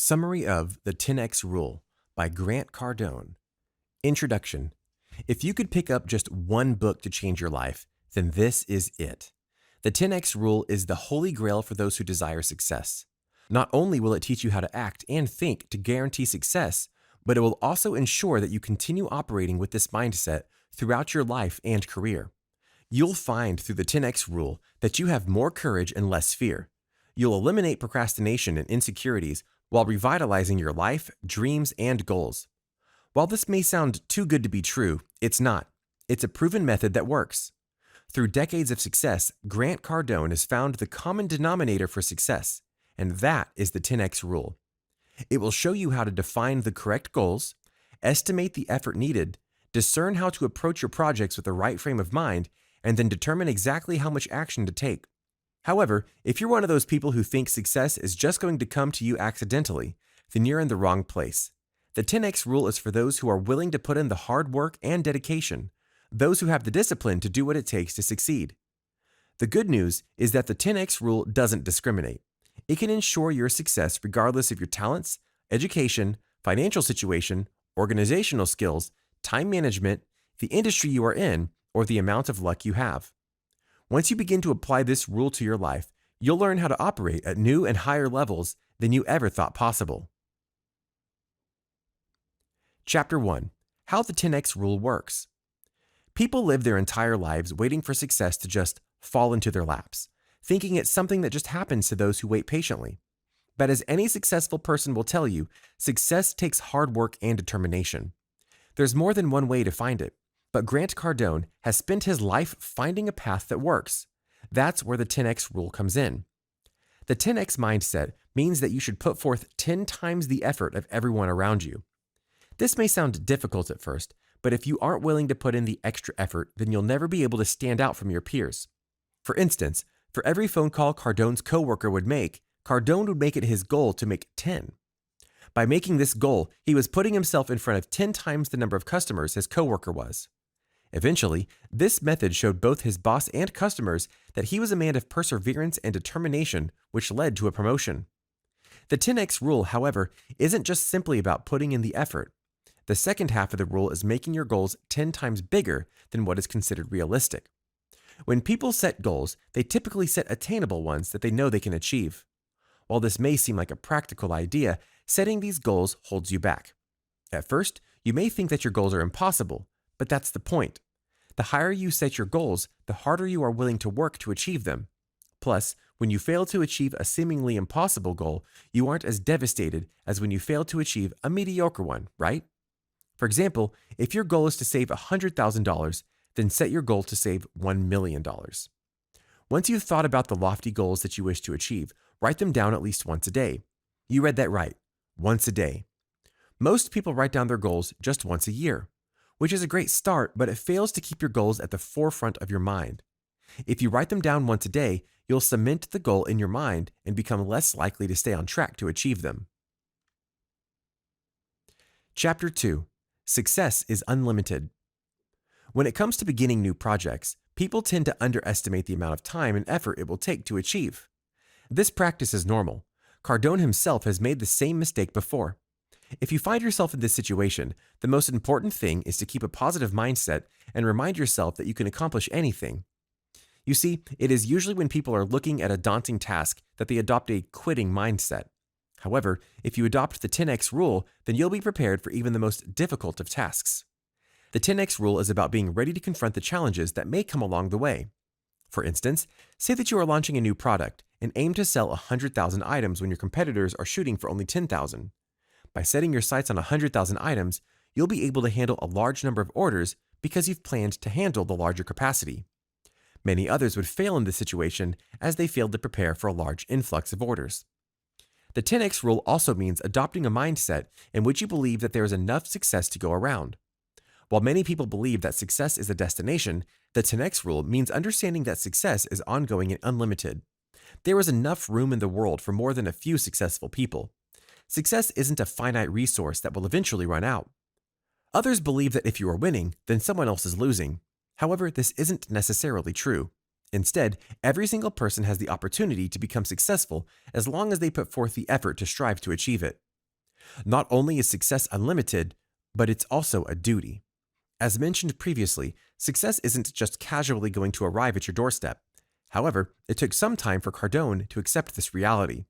Summary of The 10X Rule by Grant Cardone. Introduction. If you could pick up just one book to change your life, then this is it. The 10X Rule is the holy grail for those who desire success. Not only will it teach you how to act and think to guarantee success, but it will also ensure that you continue operating with this mindset throughout your life and career. You'll find through the 10X Rule that you have more courage and less fear. You'll eliminate procrastination and insecurities while revitalizing your life, dreams, and goals. While this may sound too good to be true, it's not. It's a proven method that works. Through decades of success, Grant Cardone has found the common denominator for success, and that is the 10X Rule. It will show you how to define the correct goals, estimate the effort needed, discern how to approach your projects with the right frame of mind, and then determine exactly how much action to take. However, if you're one of those people who think success is just going to come to you accidentally, then you're in the wrong place. The 10X Rule is for those who are willing to put in the hard work and dedication, those who have the discipline to do what it takes to succeed. The good news is that the 10X Rule doesn't discriminate. It can ensure your success regardless of your talents, education, financial situation, organizational skills, time management, the industry you are in, or the amount of luck you have. Once you begin to apply this rule to your life, you'll learn how to operate at new and higher levels than you ever thought possible. Chapter 1. How the 10X Rule works. People live their entire lives waiting for success to just fall into their laps, thinking it's something that just happens to those who wait patiently. But as any successful person will tell you, success takes hard work and determination. There's more than one way to find it. But Grant Cardone has spent his life finding a path that works. That's where the 10X Rule comes in. The 10X mindset means that you should put forth 10 times the effort of everyone around you. This may sound difficult at first, but if you aren't willing to put in the extra effort, then you'll never be able to stand out from your peers. For instance, for every phone call Cardone's coworker would make, Cardone would make it his goal to make 10. By making this goal, he was putting himself in front of 10 times the number of customers his coworker was. Eventually, this method showed both his boss and customers that he was a man of perseverance and determination, which led to a promotion. The 10X Rule, however, isn't just simply about putting in the effort. The second half of the rule is making your goals 10 times bigger than what is considered realistic. When people set goals, they typically set attainable ones that they know they can achieve. While this may seem like a practical idea, setting these goals holds you back. At first, you may think that your goals are impossible, but that's the point. The higher you set your goals, the harder you are willing to work to achieve them. Plus, when you fail to achieve a seemingly impossible goal, you aren't as devastated as when you fail to achieve a mediocre one, right? For example, if your goal is to save $100,000, then set your goal to save $1 million. Once you've thought about the lofty goals that you wish to achieve, write them down at least once a day. You read that right, once a day. Most people write down their goals just once a year, which is a great start, but it fails to keep your goals at the forefront of your mind. If you write them down once a day, you'll cement the goal in your mind and become less likely to stay on track to achieve them. Chapter 2. Success is unlimited. When it comes to beginning new projects, people tend to underestimate the amount of time and effort it will take to achieve. This practice is normal. Cardone himself has made the same mistake before. If you find yourself in this situation, the most important thing is to keep a positive mindset and remind yourself that you can accomplish anything. You see, it is usually when people are looking at a daunting task that they adopt a quitting mindset. However, if you adopt the 10X Rule, then you'll be prepared for even the most difficult of tasks. The 10X Rule is about being ready to confront the challenges that may come along the way. For instance, say that you are launching a new product and aim to sell 100,000 items when your competitors are shooting for only 10,000. By setting your sights on 100,000 items, you'll be able to handle a large number of orders because you've planned to handle the larger capacity. Many others would fail in this situation as they failed to prepare for a large influx of orders. The 10X Rule also means adopting a mindset in which you believe that there is enough success to go around. While many people believe that success is a destination, the 10X Rule means understanding that success is ongoing and unlimited. There is enough room in the world for more than a few successful people. Success isn't a finite resource that will eventually run out. Others believe that if you are winning, then someone else is losing. However, this isn't necessarily true. Instead, every single person has the opportunity to become successful as long as they put forth the effort to strive to achieve it. Not only is success unlimited, but it's also a duty. As mentioned previously, success isn't just casually going to arrive at your doorstep. However, it took some time for Cardone to accept this reality.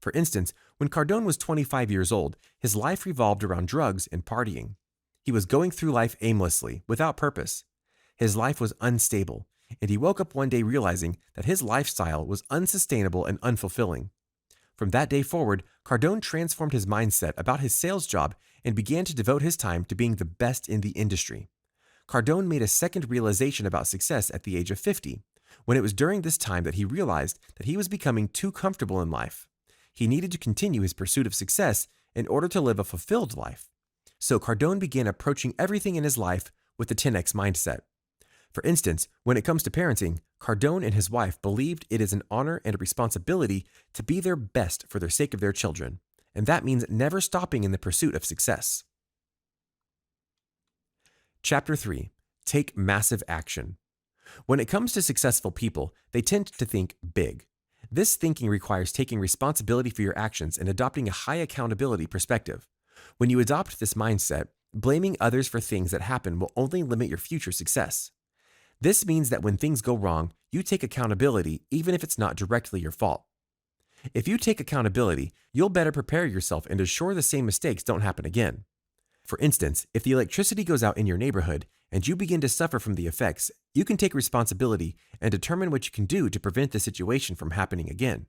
For instance, when Cardone was 25 years old, his life revolved around drugs and partying. He was going through life aimlessly, without purpose. His life was unstable, and he woke up one day realizing that his lifestyle was unsustainable and unfulfilling. From that day forward, Cardone transformed his mindset about his sales job and began to devote his time to being the best in the industry. Cardone made a second realization about success at the age of 50, when it was during this time that he realized that he was becoming too comfortable in life. He needed to continue his pursuit of success in order to live a fulfilled life. So Cardone began approaching everything in his life with the 10x mindset. For instance, when it comes to parenting, Cardone and his wife believed it is an honor and a responsibility to be their best for the sake of their children, and that means never stopping in the pursuit of success. Chapter 3. Take massive action. When it comes to successful people, they tend to think big. This thinking requires taking responsibility for your actions and adopting a high accountability perspective. When you adopt this mindset, blaming others for things that happen will only limit your future success. This means that when things go wrong, you take accountability even if it's not directly your fault. If you take accountability, you'll better prepare yourself and assure the same mistakes don't happen again. For instance, if the electricity goes out in your neighborhood and you begin to suffer from the effects, you can take responsibility and determine what you can do to prevent the situation from happening again.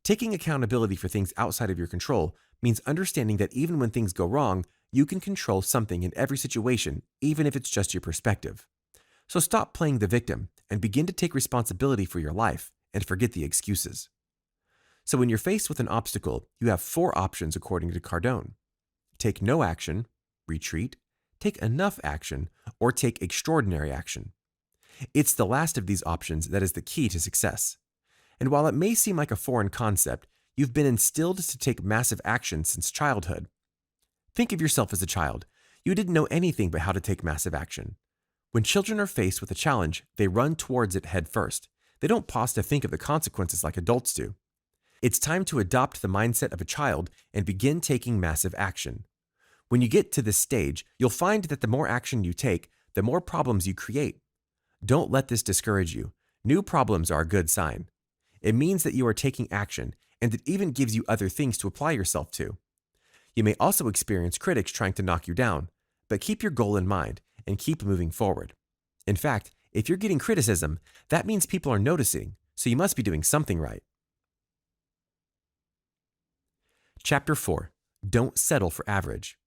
Taking accountability for things outside of your control means understanding that even when things go wrong, you can control something in every situation, even if it's just your perspective. So stop playing the victim and begin to take responsibility for your life and forget the excuses. So when you're faced with an obstacle, you have 4 options according to Cardone. Take no action, retreat, take enough action, or take extraordinary action. It's the last of these options that is the key to success. And while it may seem like a foreign concept, you've been instilled to take massive action since childhood. Think of yourself as a child. You didn't know anything but how to take massive action. When children are faced with a challenge, they run towards it head first. They don't pause to think of the consequences like adults do. It's time to adopt the mindset of a child and begin taking massive action. When you get to this stage, you'll find that the more action you take, the more problems you create. Don't let this discourage you. New problems are a good sign. It means that you are taking action, and it even gives you other things to apply yourself to. You may also experience critics trying to knock you down, but keep your goal in mind and keep moving forward. In fact, if you're getting criticism, that means people are noticing, so you must be doing something right. Chapter 4. Don't settle for average.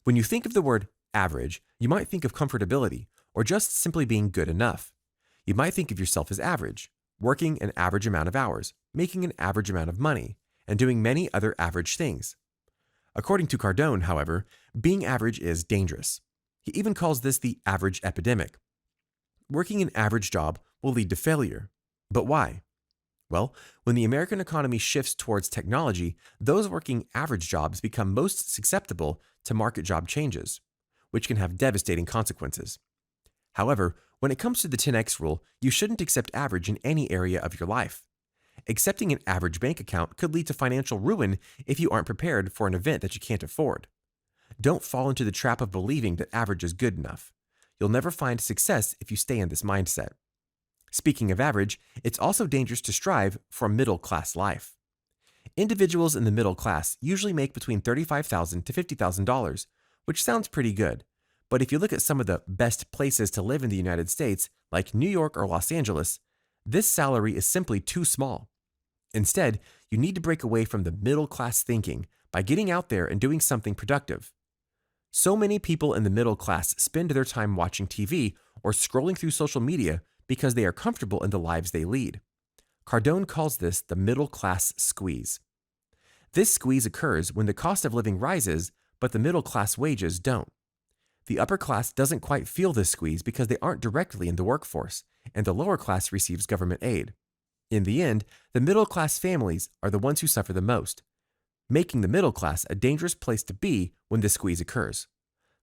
When you think of the word average, you might think of comfortability or just simply being good enough. You might think of yourself as average, working an average amount of hours, making an average amount of money, and doing many other average things. According to Cardone, however, being average is dangerous. He even calls this the average epidemic. Working an average job will lead to failure. But why? Well, when the American economy shifts towards technology, those working average jobs become most susceptible to market job changes, which can have devastating consequences. However, when it comes to the 10x rule, you shouldn't accept average in any area of your life. Accepting an average bank account could lead to financial ruin if you aren't prepared for an event that you can't afford. Don't fall into the trap of believing that average is good enough. You'll never find success if you stay in this mindset. Speaking of average, it's also dangerous to strive for a middle-class life. Individuals in the middle class usually make between $35,000 to $50,000, which sounds pretty good. But if you look at some of the best places to live in the United States, like New York or Los Angeles, this salary is simply too small. Instead, you need to break away from the middle-class thinking by getting out there and doing something productive. So many people in the middle class spend their time watching TV or scrolling through social media because they are comfortable in the lives they lead. Cardone calls this the middle class squeeze. This squeeze occurs when the cost of living rises, but the middle class wages don't. The upper class doesn't quite feel this squeeze because they aren't directly in the workforce, and the lower class receives government aid. In the end, the middle class families are the ones who suffer the most, making the middle class a dangerous place to be when this squeeze occurs.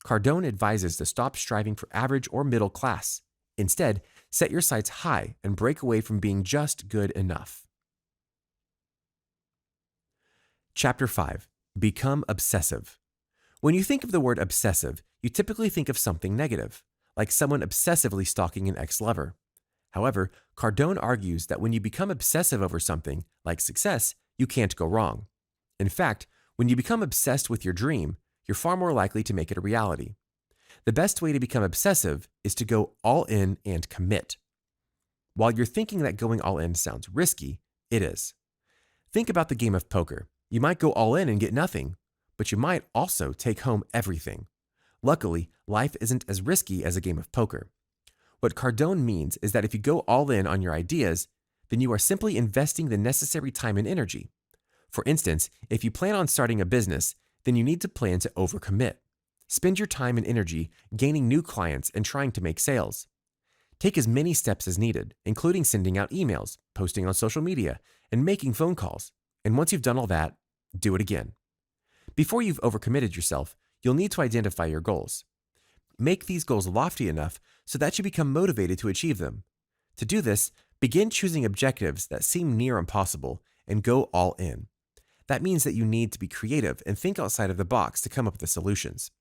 Cardone advises to stop striving for average or middle class. Instead, set your sights high and break away from being just good enough. Chapter 5. Become obsessive. When you think of the word obsessive, you typically think of something negative, like someone obsessively stalking an ex-lover. However, Cardone argues that when you become obsessive over something, like success, you can't go wrong. In fact, when you become obsessed with your dream, you're far more likely to make it a reality. The best way to become obsessive is to go all in and commit. While you're thinking that going all in sounds risky, it is. Think about the game of poker. You might go all in and get nothing, but you might also take home everything. Luckily, life isn't as risky as a game of poker. What Cardone means is that if you go all in on your ideas, then you are simply investing the necessary time and energy. For instance, if you plan on starting a business, then you need to plan to overcommit. Spend your time and energy gaining new clients and trying to make sales. Take as many steps as needed, including sending out emails, posting on social media, and making phone calls. And once you've done all that, do it again. Before you've overcommitted yourself, you'll need to identify your goals. Make these goals lofty enough so that you become motivated to achieve them. To do this, begin choosing objectives that seem near impossible and go all in. That means that you need to be creative and think outside of the box to come up with the solutions.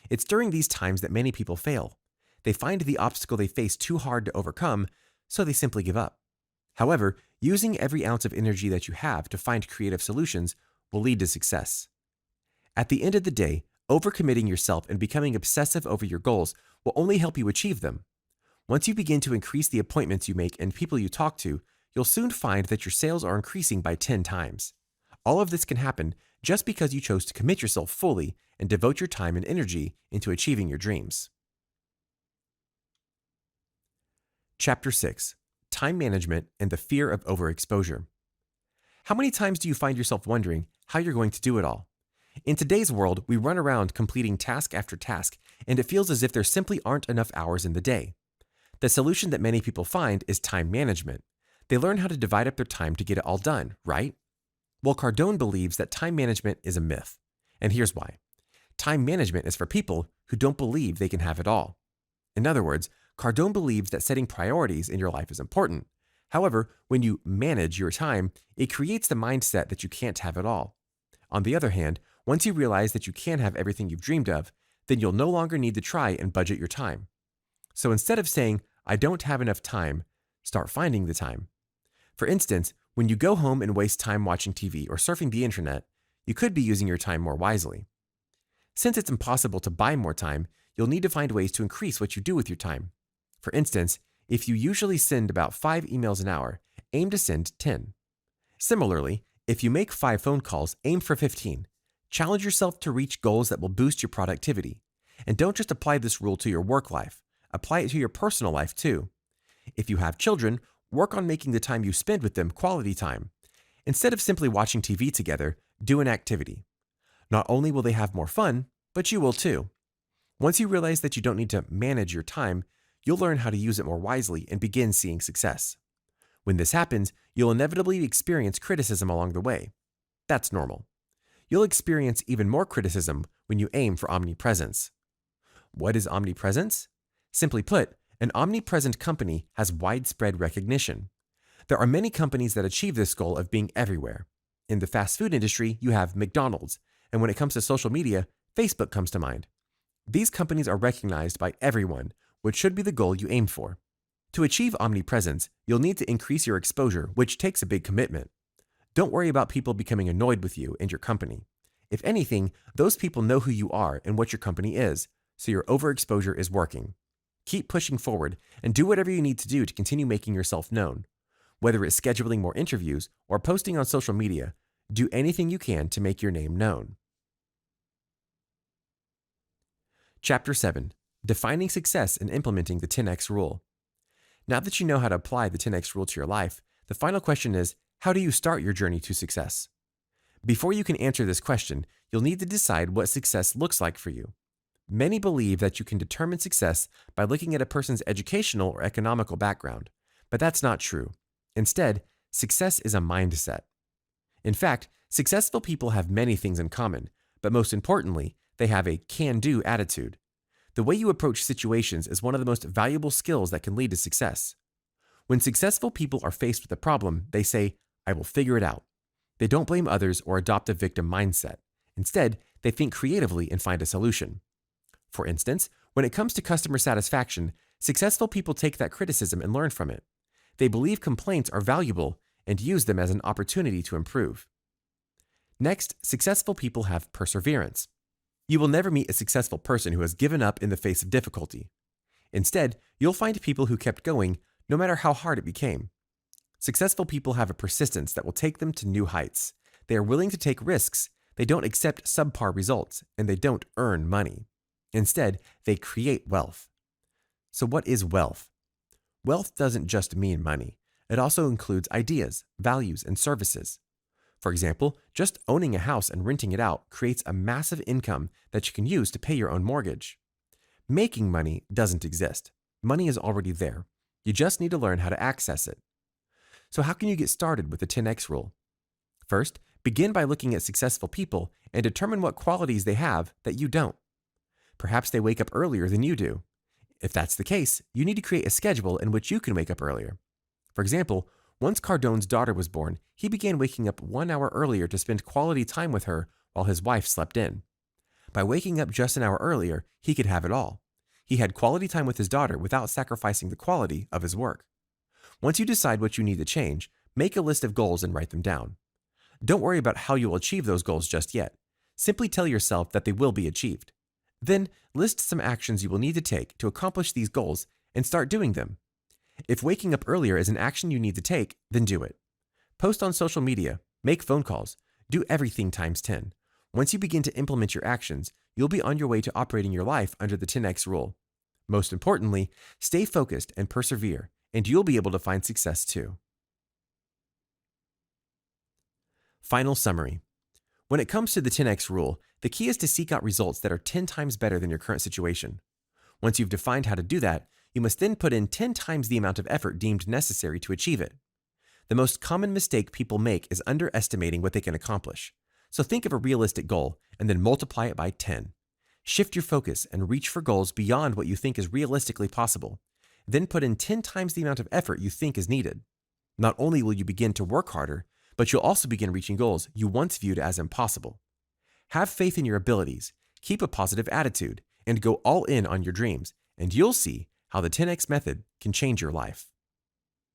It's during these times that many people fail. They find the obstacle they face too hard to overcome, so they simply give up. However, using every ounce of energy that you have to find creative solutions will lead to success. At the end of the day, overcommitting yourself and becoming obsessive over your goals will only help you achieve them. Once you begin to increase the appointments you make and people you talk to, you'll soon find that your sales are increasing by 10 times. All of this can happen just because you chose to commit yourself fully and devote your time and energy into achieving your dreams. Chapter 6: Time Management and the Fear of Overexposure. How many times do you find yourself wondering how you're going to do it all? In today's world, we run around completing task after task, and it feels as if there simply aren't enough hours in the day. The solution that many people find is time management. They learn how to divide up their time to get it all done, right? Well, Cardone believes that time management is a myth, and here's why. Time management is for people who don't believe they can have it all. In other words, Cardone believes that setting priorities in your life is important. However, when you manage your time, it creates the mindset that you can't have it all. On the other hand, once you realize that you can have everything you've dreamed of, then you'll no longer need to try and budget your time. So instead of saying, "I don't have enough time," start finding the time. For instance, when you go home and waste time watching TV or surfing the internet, you could be using your time more wisely. Since it's impossible to buy more time, you'll need to find ways to increase what you do with your time. For instance, if you usually send about 5 emails an hour, aim to send 10. Similarly, if you make 5 phone calls, aim for 15. Challenge yourself to reach goals that will boost your productivity. And don't just apply this rule to your work life, apply it to your personal life too. If you have children, work on making the time you spend with them quality time. Instead of simply watching TV together, do an activity. Not only will they have more fun, but you will too. Once you realize that you don't need to manage your time, you'll learn how to use it more wisely and begin seeing success. When this happens, you'll inevitably experience criticism along the way. That's normal. You'll experience even more criticism when you aim for omnipresence. What is omnipresence? Simply put, an omnipresent company has widespread recognition. There are many companies that achieve this goal of being everywhere. In the fast food industry, you have McDonald's, and when it comes to social media, Facebook comes to mind. These companies are recognized by everyone, which should be the goal you aim for. To achieve omnipresence, you'll need to increase your exposure, which takes a big commitment. Don't worry about people becoming annoyed with you and your company. If anything, those people know who you are and what your company is, so your overexposure is working. Keep pushing forward and do whatever you need to do to continue making yourself known. Whether it's scheduling more interviews or posting on social media, do anything you can to make your name known. Chapter 7: Defining Success and Implementing the 10x Rule. Now that you know how to apply the 10x Rule to your life, the final question is, how do you start your journey to success? Before you can answer this question, you'll need to decide what success looks like for you. Many believe that you can determine success by looking at a person's educational or economical background, but that's not true. Instead, success is a mindset. In fact, successful people have many things in common, but most importantly, they have a can-do attitude. The way you approach situations is one of the most valuable skills that can lead to success. When successful people are faced with a problem, they say, "I will figure it out." They don't blame others or adopt a victim mindset. Instead, they think creatively and find a solution. For instance, when it comes to customer satisfaction, successful people take that criticism and learn from it. They believe complaints are valuable and use them as an opportunity to improve. Next, successful people have perseverance. You will never meet a successful person who has given up in the face of difficulty. Instead, you'll find people who kept going no matter how hard it became. Successful people have a persistence that will take them to new heights. They are willing to take risks, they don't accept subpar results, and they don't earn money. Instead, they create wealth. So what is wealth? Wealth doesn't just mean money. It also includes ideas, values, and services. For example, just owning a house and renting it out creates a massive income that you can use to pay your own mortgage. Making money doesn't exist. Money is already there. You just need to learn how to access it. So how can you get started with the 10x rule? First, begin by looking at successful people and determine what qualities they have that you don't. Perhaps they wake up earlier than you do. If that's the case, you need to create a schedule in which you can wake up earlier. For example, once Cardone's daughter was born, he began waking up 1 hour earlier to spend quality time with her while his wife slept in. By waking up just an hour earlier, he could have it all. He had quality time with his daughter without sacrificing the quality of his work. Once you decide what you need to change, make a list of goals and write them down. Don't worry about how you will achieve those goals just yet. Simply tell yourself that they will be achieved. Then, list some actions you will need to take to accomplish these goals and start doing them. If waking up earlier is an action you need to take, then do it. Post on social media, make phone calls, do everything times 10. Once you begin to implement your actions, you'll be on your way to operating your life under the 10x rule. Most importantly, stay focused and persevere, and you'll be able to find success too. Final summary. When it comes to the 10x rule, the key is to seek out results that are 10 times better than your current situation. Once you've defined how to do that, you must then put in 10 times the amount of effort deemed necessary to achieve it. The most common mistake people make is underestimating what they can accomplish. So think of a realistic goal and then multiply it by 10. Shift your focus and reach for goals beyond what you think is realistically possible. Then put in 10 times the amount of effort you think is needed. Not only will you begin to work harder, but you'll also begin reaching goals you once viewed as impossible. Have faith in your abilities, keep a positive attitude, and go all in on your dreams, and you'll see how the 10x method can change your life.